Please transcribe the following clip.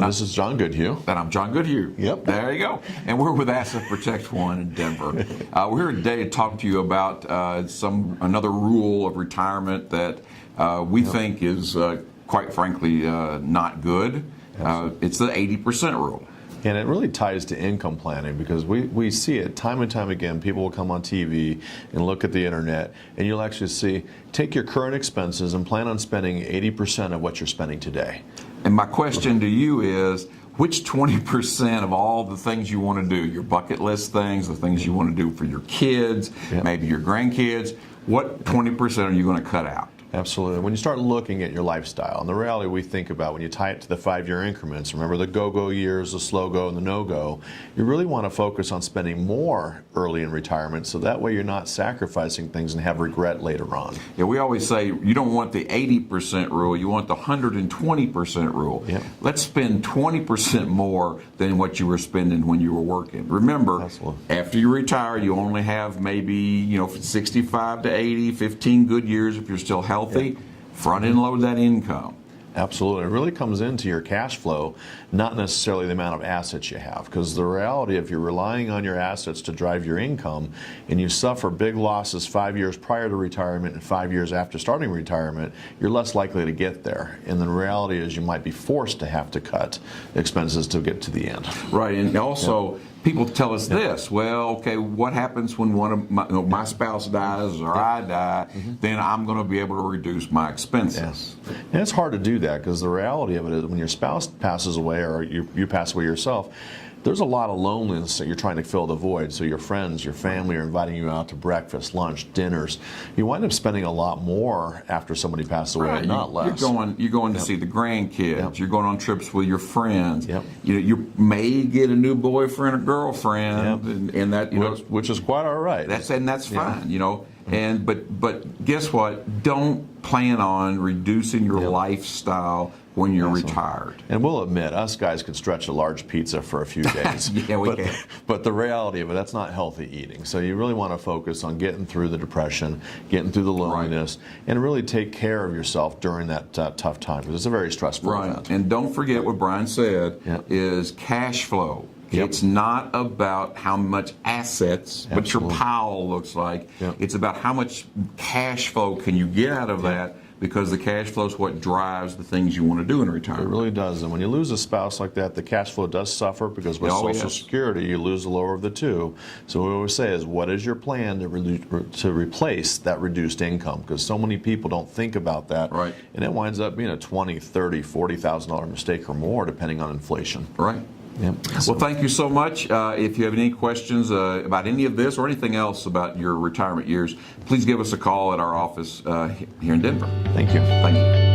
this is John Goodhue. And I'm John Goodhue. Yep. There you go. And we're with Asset Protect One in Denver. We're here today to talk to you about another rule of retirement that we think is, quite frankly, not good. It's the 80% rule. And it really ties to income planning because we see it time and time again. People will come on TV and look at the internet, and you'll actually see, take your current expenses and plan on spending 80% of what you're spending today. And my question to you is, which 20% of all the things you want to do, your bucket list things, the things you want to do for your kids, maybe your grandkids, what 20% are you going to cut out? Absolutely. When you start looking at your lifestyle, and the reality we think about when you tie it to the 5-year increments, remember the go-go years, the slow-go, and the no-go, you really want to focus on spending more early in retirement so that way you're not sacrificing things and have regret later on. Yeah, we always say you don't want the 80% rule, you want the 120% rule. Yep. Let's spend 20% more than what you were spending when you were working. Remember, after you retire, you only have maybe, from 65 to 80, 15 good years if you're still healthy. Front end load that income. Absolutely. It really comes into your cash flow, not necessarily the amount of assets you have. Because the reality, if you're relying on your assets to drive your income and you suffer big losses 5 years prior to retirement and 5 years after starting retirement, you're less likely to get there. And the reality is you might be forced to have to cut expenses to get to the end. Right. And also, people tell us this, well, okay, what happens when one of my spouse dies or I die, then I'm going to be able to reduce my expenses. Yes. And it's hard to do that because the reality of it is when your spouse passes away or you pass away yourself, there's a lot of loneliness that you're trying to fill the void. So your friends, your family are inviting you out to breakfast, lunch, dinners. You wind up spending a lot more after somebody passes away, not less. You're going to see the grandkids. You're going on trips with your friends. Yep. You may get a new boyfriend or girlfriend, and that which is quite all right. That's fine, And but guess what? Don't plan on reducing your lifestyle when you're retired. And we'll admit, us guys can stretch a large pizza for a few days. Yeah, we can. But the reality of it, that's not healthy eating. So you really want to focus on getting through the depression, getting through the loneliness, and really take care of yourself during that tough time because it's a very stressful event. And don't forget what Brian said is cash flow. It's not about how much assets, what your pile looks like. It's about how much cash flow can you get out of that, because the cash flow is what drives the things you want to do in retirement. It really does. And when you lose a spouse like that, the cash flow does suffer because with Social Security, you lose the lower of the two. So what we always say is, what is your plan to replace that reduced income? Because so many people don't think about that. Right. And it winds up being a $20,000, $30,000, $40,000 mistake or more, depending on inflation. Right. Yep. Well, thank you so much. If you have any questions about any of this or anything else about your retirement years, please give us a call at our office here in Denver. Thank you. Thank you.